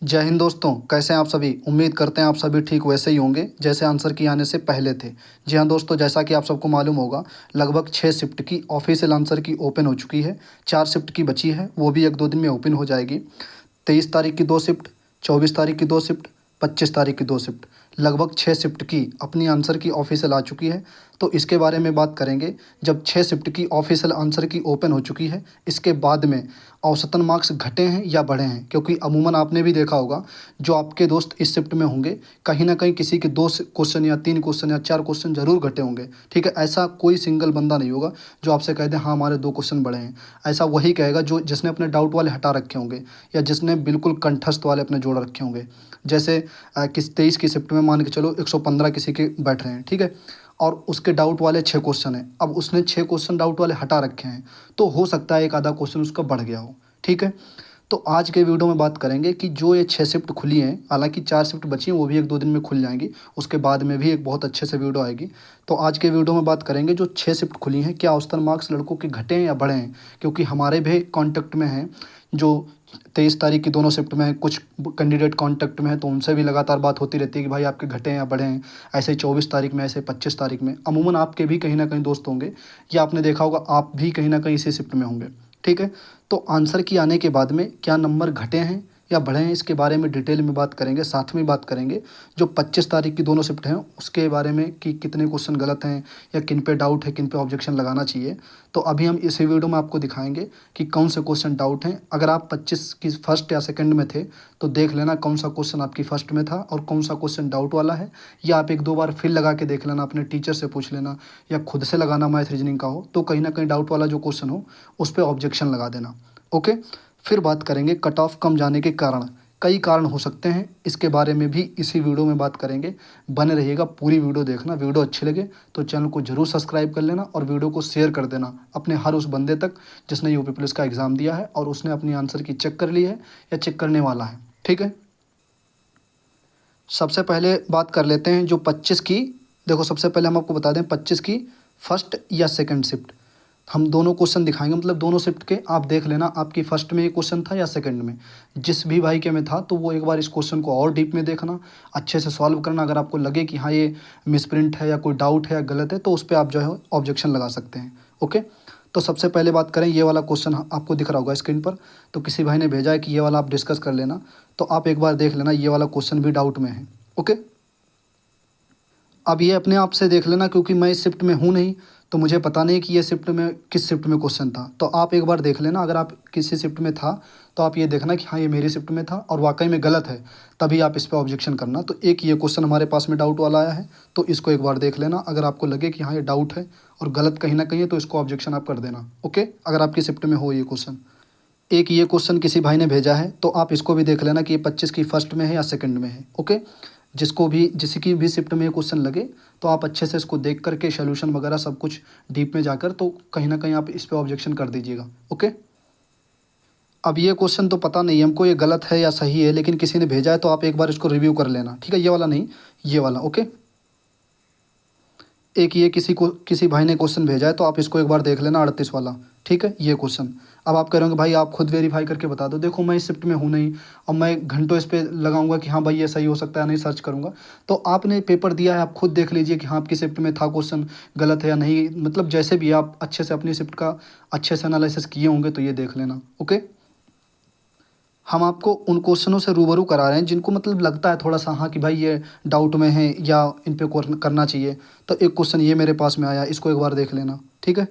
जय हिंद दोस्तों, कैसे हैं आप सभी। उम्मीद करते हैं आप सभी ठीक वैसे ही होंगे जैसे आंसर की आने से पहले थे। जी हाँ दोस्तों, जैसा कि आप सबको मालूम होगा, लगभग 6 शिफ्ट की ऑफिशियल आंसर की ओपन हो चुकी है। 4 शिफ्ट की बची है, वो भी 1-2 दिन में ओपन हो जाएगी। 23 तारीख की 2 शिफ्ट, 24 तारीख की 2 शिफ्ट, 25 तारीख की 2 शिफ्ट, लगभग 6 शिफ्ट की अपनी आंसर की ऑफिशियल आ चुकी है। तो इसके बारे में बात करेंगे। जब 6 शिफ्ट की ऑफिशियल आंसर की ओपन हो चुकी है, इसके बाद में औसतन मार्क्स घटे हैं या बढ़े हैं, क्योंकि अमूमन आपने भी देखा होगा जो आपके दोस्त इस शिफ्ट में होंगे, कहीं ना कहीं किसी के 2 क्वेश्चन या 3 क्वेश्चन या 4 क्वेश्चन जरूर घटे होंगे। ठीक है, ऐसा कोई सिंगल बंदा नहीं होगा जो आपसे कह दे हाँ हमारे 2 क्वेश्चन बढ़े हैं। ऐसा वही कहेगा जो जिसने अपने डाउट वाले हटा रखे होंगे या जिसने बिल्कुल कंठस्थ वाले अपने जोड़ रखे होंगे। जैसे किस 23 की शिफ्ट में मान के चलो 115 किसी के बैठ रहे हैं, ठीक है, और उसके डाउट वाले 6 क्वेश्चन हैं। अब उसने 6 क्वेश्चन डाउट वाले हटा रखे हैं, तो हो सकता है एक आधा क्वेश्चन उसका बढ़ गया हो। ठीक है, तो आज के वीडियो में बात करेंगे कि जो ये 6 शिफ्ट खुली हैं, हालांकि 4 शिफ्ट बची हैं, वो भी 1-2 दिन में खुल जाएंगी। उसके बाद में भी एक बहुत अच्छे से वीडियो आएगी। तो आज के वीडियो में बात करेंगे जो 6 शिफ्ट खुली हैं, क्या औसतन मार्क्स लड़कों के घटे हैं या बढ़े हैं। क्योंकि हमारे भी कॉन्टेक्ट में हैं जो 23 तारीख की दोनों शिफ्ट में हैं, कुछ कैंडिडेट कॉन्टेक्ट में है, तो उनसे भी लगातार बात होती रहती है कि भाई आपके घटे हैं या बढ़े हैं। ऐसे ही 24 तारीख में, ऐसे 25 तारीख में, अमूमन आपके भी कहीं ना कहीं दोस्त होंगे या आपने देखा होगा आप भी कहीं ना कहीं इसी शिफ्ट में होंगे। ठीक है, तो आंसर की आने के बाद में क्या नंबर घटे हैं या बढ़े हैं, इसके बारे में डिटेल में बात करेंगे। साथ में बात करेंगे जो 25 तारीख की दोनों शिफ्ट हैं उसके बारे में कि कितने क्वेश्चन गलत हैं या किन पे डाउट है, किन पे ऑब्जेक्शन लगाना चाहिए। तो अभी हम इसी वीडियो में आपको दिखाएंगे कि कौन से क्वेश्चन डाउट हैं। अगर आप 25 की फर्स्ट या सेकंड में थे तो देख लेना कौन सा क्वेश्चन आपकी फर्स्ट में था और कौन सा क्वेश्चन डाउट वाला है, या आप 1-2 बार फिर लगा के देख लेना, अपने टीचर से पूछ लेना या खुद से लगाना। मैथ रीजनिंग का हो तो कहीं ना कहीं डाउट वाला जो क्वेश्चन हो उस पर ऑब्जेक्शन लगा देना। ओके, फिर बात करेंगे कट ऑफ कम जाने के कारण। कई कारण हो सकते हैं, इसके बारे में भी इसी वीडियो में बात करेंगे। बने रहिएगा, पूरी वीडियो देखना। वीडियो अच्छी लगे तो चैनल को जरूर सब्सक्राइब कर लेना और वीडियो को शेयर कर देना अपने हर उस बंदे तक जिसने यूपी पुलिस का एग्ज़ाम दिया है और उसने अपनी आंसर की चेक कर ली है या चेक करने वाला है। ठीक है, सबसे पहले बात कर लेते हैं जो 25 की। देखो, सबसे पहले हम आपको बता दें 25 की फर्स्ट या सेकंड शिफ्ट, हम दोनों क्वेश्चन दिखाएंगे। मतलब दोनों शिफ्ट के आप देख लेना आपकी फर्स्ट में ये क्वेश्चन था या सेकंड में। जिस भी भाई के में था तो वो एक बार इस क्वेश्चन को और डीप में देखना, अच्छे से सॉल्व करना। अगर आपको लगे कि हाँ ये मिसप्रिंट है या कोई डाउट है या गलत है तो उस पर आप जो है ऑब्जेक्शन लगा सकते हैं। ओके, तो सबसे पहले बात करें, ये वाला क्वेश्चन आपको दिख रहा होगा स्क्रीन पर। तो किसी भाई ने भेजा है कि ये वाला आप डिस्कस कर लेना, तो आप एक बार देख लेना, ये वाला क्वेश्चन भी डाउट में है। ओके, अब ये अपने आप से देख लेना, क्योंकि मैं इस शिफ्ट में हूँ नहीं तो मुझे पता नहीं कि ये शिफ्ट में किस शिफ्ट में क्वेश्चन था। तो आप एक बार देख लेना, अगर आप किसी शिफ्ट में था तो आप ये देखना कि हाँ ये मेरी शिफ्ट में था और वाकई में गलत है, तभी आप इस पर ऑब्जेक्शन करना। तो एक ये क्वेश्चन हमारे पास में डाउट वाला आया है, तो इसको एक बार देख लेना। अगर आपको लगे कि हाँ ये डाउट है और गलत कहीं ना कहीं है तो इसको ऑब्जेक्शन आप कर देना। ओके, अगर आपकी शिफ्ट में हो ये क्वेश्चन। एक ये क्वेश्चन किसी भाई ने भेजा है, तो आप इसको भी देख लेना कि ये 25 की फर्स्ट में है या सेकंड में है। ओके, जिसको भी जिसकी भी शिफ्ट में ये क्वेश्चन लगे तो आप अच्छे से इसको देख करके सॉल्यूशन वगैरह सब कुछ डीप में जाकर तो कहीं ना कहीं आप इस पे ऑब्जेक्शन कर दीजिएगा। ओके, अब ये क्वेश्चन तो पता नहीं हमको ये गलत है या सही है, लेकिन किसी ने भेजा है तो आप एक बार इसको रिव्यू कर लेना। ठीक है, ये वाला नहीं, ये वाला। ओके, एक ये किसी भाई ने क्वेश्चन भेजा है तो आप इसको एक बार देख लेना, 38 वाला। ठीक है, ये क्वेश्चन। अब आप कह रहे होंगे भाई आप खुद वेरीफाई करके बता दो। देखो मैं इस शिफ्ट में हूँ नहीं और मैं घंटों इस पर लगाऊंगा कि हाँ भाई ये सही हो सकता है, नहीं सर्च करूंगा। तो आपने पेपर दिया है, आप खुद देख लीजिए कि हाँ आपकी शिफ्ट में था क्वेश्चन गलत है या नहीं। मतलब जैसे भी आप अच्छे से अपनी शिफ्ट का अच्छे से एनालिसिस किए होंगे तो ये देख लेना। ओके, हम आपको उन क्वेश्चनों से रूबरू करा रहे हैं जिनको मतलब लगता है थोड़ा सा हाँ कि भाई ये डाउट में है या इन पे करना चाहिए। तो एक क्वेश्चन ये मेरे पास में आया, इसको एक बार देख लेना। ठीक है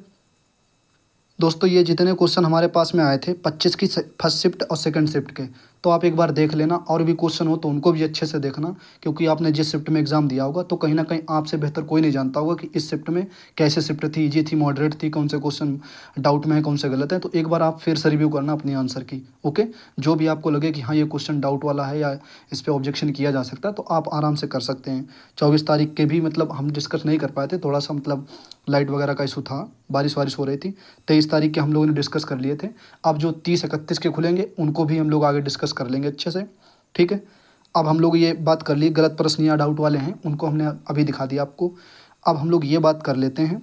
दोस्तों, ये जितने क्वेश्चन हमारे पास में आए थे 25 की फर्स्ट शिफ्ट और सेकंड शिफ्ट के, तो आप एक बार देख लेना। और भी क्वेश्चन हो तो उनको भी अच्छे से देखना, क्योंकि आपने जिस शिफ्ट में एग्जाम दिया होगा तो कहीं ना कहीं आपसे बेहतर कोई नहीं जानता होगा कि इस शिफ्ट में कैसे शिफ्ट थी, ईजी थी, मॉडरेट थी, कौन से क्वेश्चन डाउट में है, कौन से गलत है। तो एक बार आप फिर से रिव्यू करना अपनी आंसर की। ओके, जो भी आपको लगे कि हाँ ये क्वेश्चन डाउट वाला है या इस पर ऑब्जेक्शन किया जा सकता है तो आप आराम से कर सकते हैं। 24 तारीख के भी मतलब हम डिस्कस नहीं कर पाए थे, थोड़ा सा मतलब लाइट वगैरह का इशू था, बारिश वारिश हो रही थी। 23 तारीख के हम लोगों ने डिस्कस कर लिए थे। अब जो 30-31 के खुलेंगे उनको भी हम लोग आगे डिस्कस कर लेंगे अच्छे से। ठीक है, अब हम लोग ये बात कर ली, गलत प्रश्न या डाउट वाले हैं उनको हमने अभी दिखा दिया आपको। अब हम लोग ये बात कर लेते हैं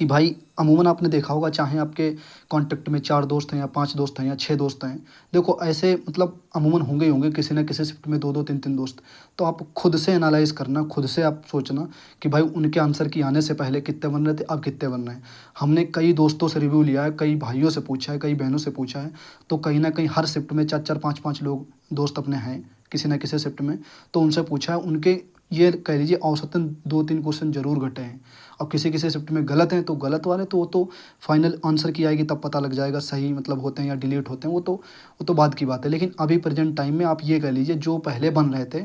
कि भाई अमूमन आपने देखा होगा, चाहे आपके कॉन्टेक्ट में 4 दोस्त हैं या 5 दोस्त हैं या 6 दोस्त हैं, देखो ऐसे मतलब अमूमन होंगे ही होंगे किसी न किसी शिफ्ट में 2-2 3-3 दोस्त। तो आप खुद से एनालाइज़ करना, खुद से आप सोचना कि भाई उनके आंसर की आने से पहले कितने बन रहे थे, अब कितने बन रहे हैं। हमने कई दोस्तों से रिव्यू लिया है, कई भाइयों से पूछा है, कई बहनों से पूछा है, तो कहीं न कहीं हर शिफ्ट में 4-4 5-5 लोग दोस्त अपने हैं, किसी न किसी शिफ्ट में। तो उनसे पूछा है, उनके ये कह लीजिए औसतन 2-3 क्वेश्चन ज़रूर घटे हैं। अब किसी-किसी शिफ्ट में गलत हैं, तो गलत वाले तो वो तो फाइनल आंसर की आएगी तब पता लग जाएगा सही मतलब होते हैं या डिलीट होते हैं, वो तो बाद की बात है। लेकिन अभी प्रेज़ेंट टाइम में आप ये कह लीजिए जो पहले बन रहे थे,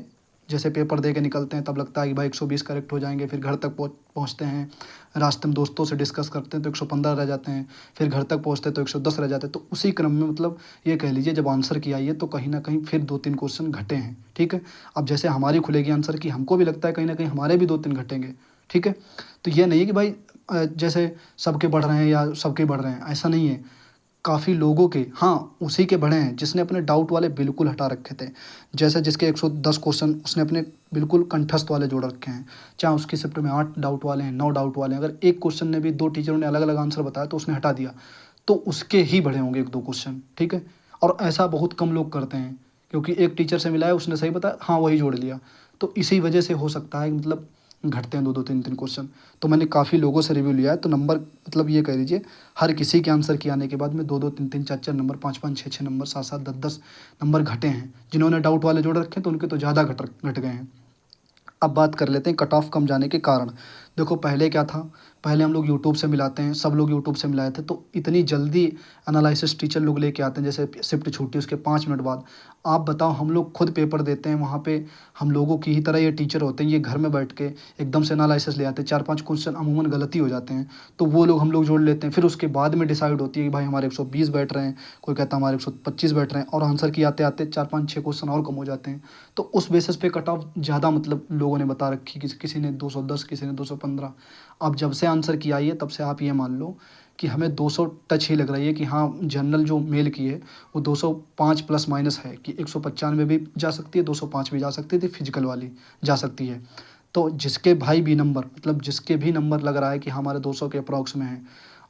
जैसे पेपर दे के निकलते हैं तब लगता है कि भाई 120 करेक्ट हो जाएँगे, फिर घर तक पहुँचते हैं, रास्ते में दोस्तों से डिस्कस करते हैं तो 115 रह जाते हैं, फिर घर तक पहुँचते हैं तो 110 रह जाते हैं। तो उसी क्रम में मतलब ये कह लीजिए जब आंसर की आई है तो कहीं न कहीं फिर 2-3 क्वेश्चन घटे हैं, ठीक है? अब जैसे हमारी खुलेगी आंसर की, हमको भी लगता है कहीं न कहीं हमारे भी 2-3 घटेंगे, ठीक है? तो ये नहीं है कि भाई जैसे सबके बढ़ रहे हैं या सबके बढ़ रहे हैं, ऐसा नहीं है। काफ़ी लोगों के हाँ, उसी के बढ़े हैं जिसने अपने डाउट वाले बिल्कुल हटा रखे थे। जैसे जिसके 110 क्वेश्चन उसने अपने बिल्कुल कंठस्थ वाले जोड़ रखे हैं। चाहे उसकी शिफ्ट में 8 डाउट वाले हैं, 9 डाउट वाले हैं, अगर एक क्वेश्चन ने भी 2 टीचरों ने अलग-अलग आंसर बताया तो उसने हटा दिया, तो उसके ही बढ़े होंगे 1-2 क्वेश्चन, ठीक है? और ऐसा बहुत कम लोग करते हैं, क्योंकि एक टीचर से मिला है, उसने सही बताया, हाँ, वही जोड़ लिया। तो इसी वजह से हो सकता है कि मतलब घटते हैं 2-2 3-3 क्वेश्चन। तो मैंने काफ़ी लोगों से रिव्यू लिया है, तो नंबर मतलब ये कह लीजिए हर किसी के आंसर के आने के बाद में 2-2 3-3 4-4 नंबर, 5-5 6-6 नंबर, 7-7 10-10 नंबर घटे हैं। जिन्होंने डाउट वाले जोड़ रखे हैं तो उनके तो ज़्यादा घट गए हैं। अब बात कर लेते हैं कट ऑफ कम जाने के कारण। देखो पहले क्या था, पहले हम लोग यूट्यूब से मिलाते हैं, सब लोग यूट्यूब से मिलाए थे, तो इतनी जल्दी एनालिसिस टीचर लोग लेके आते हैं, जैसे शिफ्ट छूटी उसके 5 मिनट बाद। आप बताओ हम लोग खुद पेपर देते हैं, वहाँ पे हम लोगों की ही तरह ये टीचर होते हैं, ये घर में बैठ के एकदम से एनालिसिस ले आते हैं, 4-5 क्वेश्चन अमूमन गलती हो जाते हैं, तो वो लोग हम लोग जोड़ लेते हैं। फिर उसके बाद में डिसाइड होती है कि भाई हमारे 120 बैठ रहे हैं, कोई कहता है हमारे 125 बैठ रहे हैं, और आंसर की आते-आते 4-5-6 क्वेश्चन और कम हो जाते हैं। तो उस बेसिस पे कट ऑफ ज़्यादा मतलब लोगों ने बता रखी, किसी ने 210, किसी ने 215। अब जब से आंसर की आई है तब से आप ये मान लो कि हमें 200 टच ही लग रही है कि हाँ, जनरल जो मेल की है वो 205 प्लस माइनस है, कि 195 भी जा सकती है, 205 भी जा सकती थी, फिजिकल वाली जा सकती है। तो जिसके भाई भी नंबर मतलब जिसके भी नंबर लग रहा है कि हाँ, हमारे 200 के अप्रॉक्स में है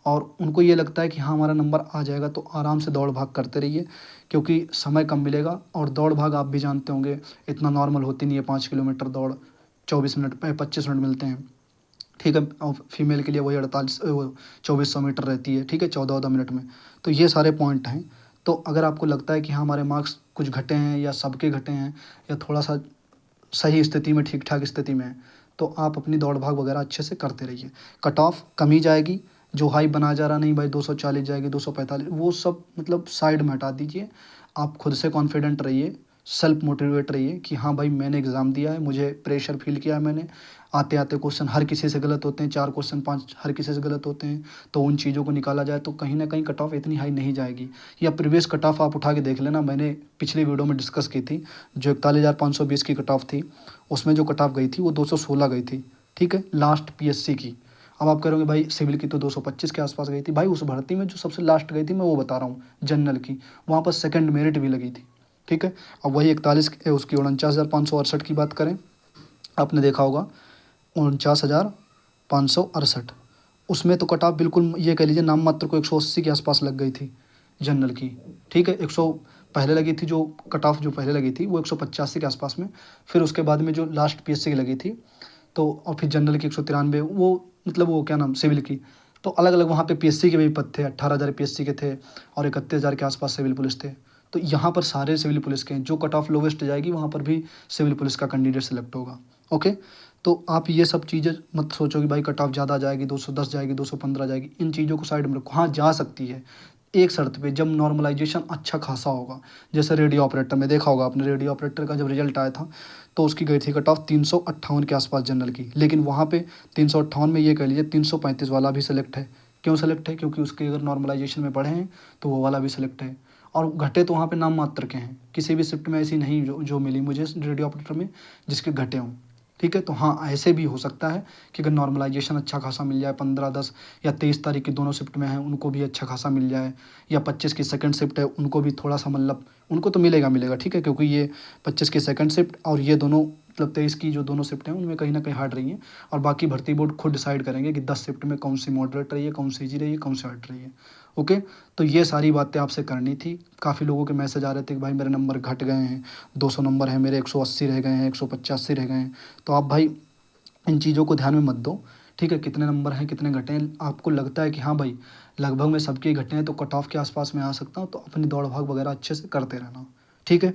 और उनको ये लगता है कि हाँ, हमारा नंबर आ जाएगा, तो आराम से दौड़ भाग करते रहिए, क्योंकि समय कम मिलेगा। और दौड़ भाग आप भी जानते होंगे इतना नॉर्मल होती नहीं है। 5 किलोमीटर दौड़ 24 मिनट 25 मिनट मिलते हैं, ठीक है? और फीमेल के लिए वही 2400 मीटर रहती है, ठीक है? 14-14 मिनट में। तो ये सारे पॉइंट हैं। तो अगर आपको लगता है कि हाँ, हमारे मार्क्स कुछ घटे हैं या सबके घटे हैं या थोड़ा-सा सही स्थिति में, ठीक-ठाक स्थिति में है, तो आप अपनी दौड़-भाग वगैरह अच्छे से करते रहिए। कट ऑफ कम ही जाएगी, जो हाई बना जा रहा नहीं भाई 240 जाएगी, 245, वो सब मतलब साइड में हटा दीजिए। आप खुद से कॉन्फिडेंट रहिए, सेल्फ मोटिवेट रहिए कि हाँ भाई, मैंने एग्ज़ाम दिया है, मुझे प्रेशर फ़ील किया है मैंने। आते-आते क्वेश्चन हर किसी से गलत होते हैं, 4 क्वेश्चन 5 हर किसी से गलत होते हैं, तो उन चीज़ों को निकाला जाए तो कहीं न कहीं कट ऑफ इतनी हाई नहीं जाएगी। या प्रीवियस कट ऑफ आप उठा के देख लेना, मैंने पिछली वीडियो में डिस्कस की थी, जो 41,520 की कट ऑफ थी, उसमें जो कट ऑफ गई थी वो 216 गई थी, ठीक है? लास्ट पीएससी की। अब आप कहोगे भाई सिविल की तो 225 के आस-पास गई थी। भाई उस भर्ती में जो सबसे लास्ट गई थी मैं वो बता रहा हूँ, जनरल की, वहाँ पर सेकंड मेरिट भी लगी थी, ठीक है? अब वही 41 उसकी 49,568 की बात करें, आपने देखा होगा 49,568, उसमें तो कट ऑफ बिल्कुल ये कह लीजिए नाम मात्र को 180 के आसपास लग गई थी जनरल की, ठीक है? 100 पहले लगी थी, जो कट ऑफ जो पहले लगी थी वो 185 के आसपास में, फिर उसके बाद में जो लास्ट पीएससी की लगी थी, तो और फिर जनरल की 193, वो मतलब वो क्या नाम सिविल की, तो अलग-अलग वहाँ पे पीएससी के भी पद थे, 18,000 पीएससी के थे और 31,000 के आसपास सिविल पुलिस थे। तो यहाँ पर सारे सिविल पुलिस के हैं, जो कट ऑफ लोवेस्ट जाएगी वहाँ पर भी सिविल पुलिस का कैंडिडेट सेलेक्ट होगा, ओके? तो आप ये सब चीज़ें मत सोचो कि भाई कट ऑफ ज़्यादा जाएगी, 210 जाएगी, 215 जाएगी, इन चीज़ों को साइड में रखो। हाँ, जा सकती है, एक शर्त पे, जब नॉर्मलाइज़ेशन अच्छा खासा होगा। जैसे रेडियो ऑपरेटर में देखा होगा आपने, रेडियो ऑपरेटर का जब रिज़ल्ट आया था, तो उसकी गई थी कट ऑफ 358 के आसपास जनरल की, लेकिन वहाँ पे 358 में ये कह लीजिए 335 वाला भी सेलेक्ट है। क्यों सेलेक्ट है? क्योंकि उसके अगर नॉर्मलाइज़ेशन में बढ़े हैं, तो वो वाला भी सेलेक्ट है। और घटे तो वहाँ पे नाम मात्र के हैं, किसी भी शिफ्ट में ऐसी नहीं जो मिली मुझे रेडियो ऑपरेटर में जिसके घटे हों, ठीक है? तो हाँ, ऐसे भी हो सकता है कि अगर नॉर्मलाइज़ेशन अच्छा खासा मिल जाए, 15, 10 या 23 तारीख की दोनों शिफ्ट में हैं, उनको भी अच्छा खासा मिल जाए, या 25 की सेकंड शिफ्ट है, उनको भी थोड़ा-सा मतलब उनको तो मिलेगा, ठीक है? क्योंकि ये 25 की सेकंड शिफ्ट और ये दोनों मतलब 23 की जो दोनों शिफ्ट हैं उनमें कहीं ना कहीं हार्ड रही हैं, और बाकी भर्ती बोर्ड खुद डिसाइड करेंगे कि 10 शिफ्ट में कौन सी मॉडरेट रही है, कौन सी ईजी रही है, कौन सी हार्ड रही है। ओके, तो ये सारी बातें आपसे करनी थी। काफ़ी लोगों के मैसेज आ रहे थे कि भाई मेरे नंबर घट गए हैं, 200 नंबर है मेरे, 180 रह गए हैं, 185 रह गए हैं। तो आप भाई इन चीज़ों को ध्यान में मत दो, ठीक है। कितने नंबर हैं, कितने घटे हैं, आपको लगता है कि हाँ भाई लगभग में सबके घटे हैं तो कट ऑफ के आसपास में आ सकता हूँ, तो अपनी दौड़ भाग वगैरह अच्छे से करते रहना, ठीक है।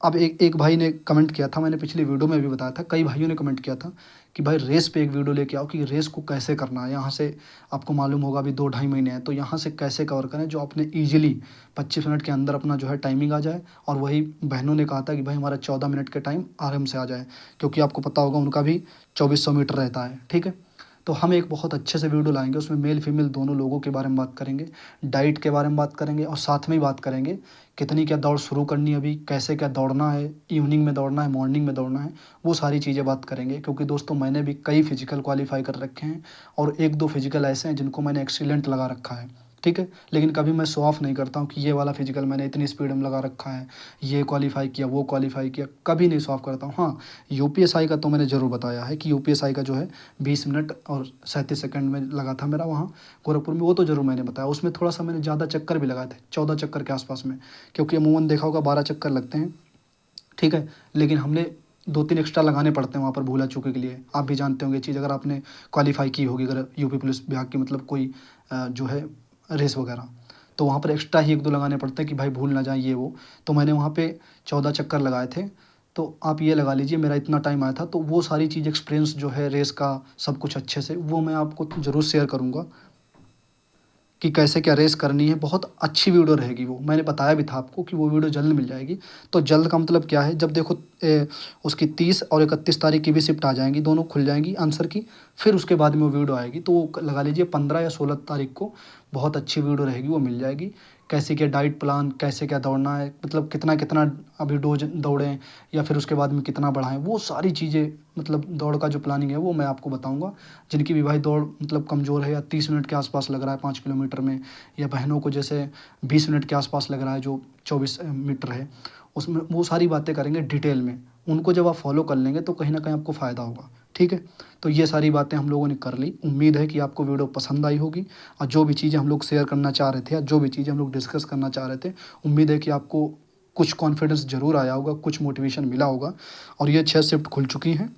अब एक एक भाई ने कमेंट किया था, मैंने पिछली वीडियो में भी बताया था, कई भाइयों ने कमेंट किया था कि भाई रेस पे एक वीडियो लेके आओ कि रेस को कैसे करना है। यहाँ से आपको मालूम होगा अभी 2-2.5 महीने हैं, तो यहाँ से कैसे कवर करें जो अपने ईजिली 25 मिनट के अंदर अपना जो है टाइमिंग आ जाए। और वही बहनों ने कहा था कि भाई हमारा 14 मिनट के टाइम आराम से आ जाए, क्योंकि आपको पता होगा उनका भी 2400 मीटर रहता है, ठीक है। तो हम एक बहुत अच्छे से वीडियो लाएंगे, उसमें मेल फीमेल दोनों लोगों के बारे में बात करेंगे, डाइट के बारे में बात करेंगे, और साथ में ही बात करेंगे कितनी क्या दौड़ शुरू करनी है, अभी कैसे क्या दौड़ना है, इवनिंग में दौड़ना है, मॉर्निंग में दौड़ना है, वो सारी चीज़ें बात करेंगे। क्योंकि दोस्तों मैंने भी कई फिजिकल क्वालिफाई कर रखे हैं, और 1-2 फिजिकल ऐसे हैं जिनको मैंने एक्सीलेंट लगा रखा है, ठीक है। लेकिन कभी मैं शो ऑफ नहीं करता हूँ कि ये वाला फिजिकल मैंने इतनी स्पीड में लगा रखा है, ये क्वालिफाई किया, वो क्वालिफाई किया, कभी नहीं शो ऑफ करता हूँ। हाँ, यूपीएसआई का तो मैंने ज़रूर बताया है कि यूपीएसआई का जो है 20 मिनट और 37 सेकंड में लगा था मेरा वहाँ गोरखपुर में, वो तो ज़रूर मैंने बताया। उसमें थोड़ा सा मैंने ज़्यादा चक्कर भी लगाए थे, 14 चक्कर के आसपास में, क्योंकि अमूमन देखा होगा 12 चक्कर लगते हैं, ठीक है। लेकिन हमने 2-3 एक्स्ट्रा लगाने पड़ते हैं वहाँ पर भूला चूके के लिए। आप भी जानते होंगे ये चीज़, अगर आपने क्वालिफाई की होगी, अगर यूपी पुलिस विभाग की मतलब कोई जो है रेस वगैरह, तो वहाँ पर एक्स्ट्रा ही 1-2 लगाने पड़ते हैं कि भाई भूल ना जाए ये वो। तो मैंने वहाँ पे 14 चक्कर लगाए थे। तो आप ये लगा लीजिए मेरा इतना टाइम आया था। तो वो सारी चीज़ एक्सपीरियंस जो है रेस का सब कुछ अच्छे से, वो मैं आपको ज़रूर शेयर करूँगा कि कैसे क्या रेस करनी है। बहुत अच्छी वीडियो रहेगी वो, मैंने बताया भी था आपको कि वो वीडियो जल्द मिल जाएगी। तो जल्द का मतलब क्या है, जब देखो उसकी 30 और 31 तारीख की भी शिफ्ट आ जाएंगी, दोनों खुल जाएंगी आंसर की, फिर उसके बाद में वो वीडियो आएगी। तो वो लगा लीजिए 15 या 16 तारीख को बहुत अच्छी वीडियो रहेगी, वो मिल जाएगी। कैसे क्या डाइट प्लान, कैसे क्या दौड़ना है, मतलब कितना कितना अभी डोज दौड़ें, या फिर उसके बाद में कितना बढ़ाएं, वो सारी चीज़ें, मतलब दौड़ का जो प्लानिंग है वो मैं आपको बताऊंगा। जिनकी भी भाई दौड़ मतलब कमज़ोर है, या 30 मिनट के आसपास लग रहा है 5 किलोमीटर में, या बहनों को जैसे 20 मिनट के आसपास लग रहा है जो 24 मीटर है, उसमें वो सारी बातें करेंगे डिटेल में। उनको जब आप फॉलो कर लेंगे तो कहीं ना कहीं आपको फ़ायदा होगा, ठीक है। तो ये सारी बातें हम लोगों ने कर ली। उम्मीद है कि आपको वीडियो पसंद आई होगी, और जो भी चीज़ें हम लोग शेयर करना चाह रहे थे, या जो भी चीज़ें हम लोग डिस्कस करना चाह रहे थे, उम्मीद है कि आपको कुछ कॉन्फिडेंस ज़रूर आया होगा, कुछ मोटिवेशन मिला होगा। और ये 6 शिफ्ट खुल चुकी हैं।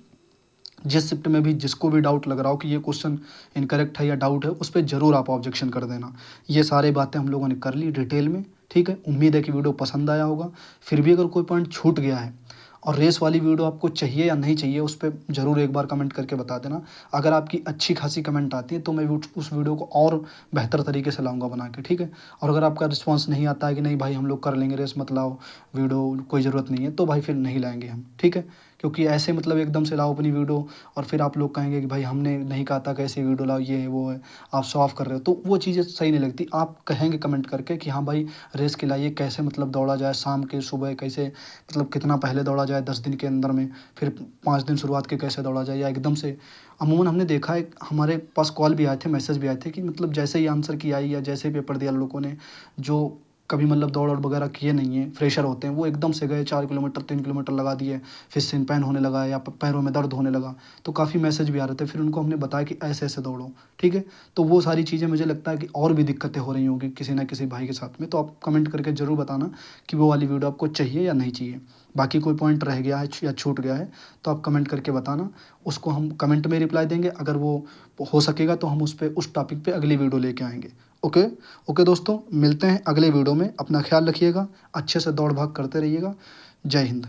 जिस शिफ्ट में भी जिसको भी डाउट लग रहा हो कि ये क्वेश्चन इनकरेक्ट है या डाउट है, उस पर ज़रूर आप ऑब्जेक्शन कर देना। ये सारी बातें हम लोगों ने कर ली डिटेल में, ठीक है। उम्मीद है कि वीडियो पसंद आया होगा। फिर भी अगर कोई पॉइंट छूट गया है और रेस वाली वीडियो आपको चाहिए या नहीं चाहिए, उस पर ज़रूर एक बार कमेंट करके बता देना। अगर आपकी अच्छी खासी कमेंट आती है तो मैं उस वीडियो को और बेहतर तरीके से लाऊंगा बना के, ठीक है। और अगर आपका रिस्पांस नहीं आता है कि नहीं भाई हम लोग कर लेंगे, रेस मत लाओ, वीडियो कोई ज़रूरत नहीं है, तो भाई फिर नहीं लाएंगे हम, ठीक है। क्योंकि ऐसे मतलब एकदम से लाओ अपनी वीडियो, और फिर आप लोग कहेंगे कि भाई हमने नहीं कहा था, कैसे वीडियो लाओ, ये है वो है, आप शो ऑफ कर रहे हो, तो वो चीज़ें सही नहीं लगती। आप कहेंगे कमेंट करके कि हाँ भाई रेस के लाइए, कैसे मतलब दौड़ा जाए, शाम के सुबह कैसे, मतलब कितना पहले दौड़ा जाए 10 दिन के अंदर में, फिर 5 दिन शुरुआत के कैसे दौड़ा जाए, या एकदम से। अमूमन हमने देखा है, हमारे पास कॉल भी आए थे, मैसेज भी आए थे कि मतलब जैसे ही आंसर की आई या जैसे ही पेपर दिया लोगों ने, जो कभी मतलब दौड़ और वगैरह किए नहीं है, फ्रेशर होते हैं, वो एकदम से गए 4 किलोमीटर 3 किलोमीटर लगा दिए, फिर सिन पैन होने लगा या पैरों में दर्द होने लगा। तो काफ़ी मैसेज भी आ रहे थे, फिर उनको हमने बताया कि ऐसे ऐसे दौड़ो, ठीक है। तो वो सारी चीज़ें मुझे लगता है कि और भी दिक्कतें हो रही होंगी किसी ना किसी भाई के साथ में। तो आप कमेंट करके ज़रूर बताना कि वो वाली वीडियो आपको चाहिए या नहीं चाहिए। बाकी कोई पॉइंट रह गया है या छूट गया है तो आप कमेंट करके बताना, उसको हम कमेंट में रिप्लाई देंगे। अगर वो हो सकेगा तो हम उस टॉपिक पे अगली वीडियो लेके आएंगे। ओके। ओके दोस्तों, मिलते हैं अगले वीडियो में। अपना ख्याल रखिएगा, अच्छे से दौड़ भाग करते रहिएगा। जय हिंद।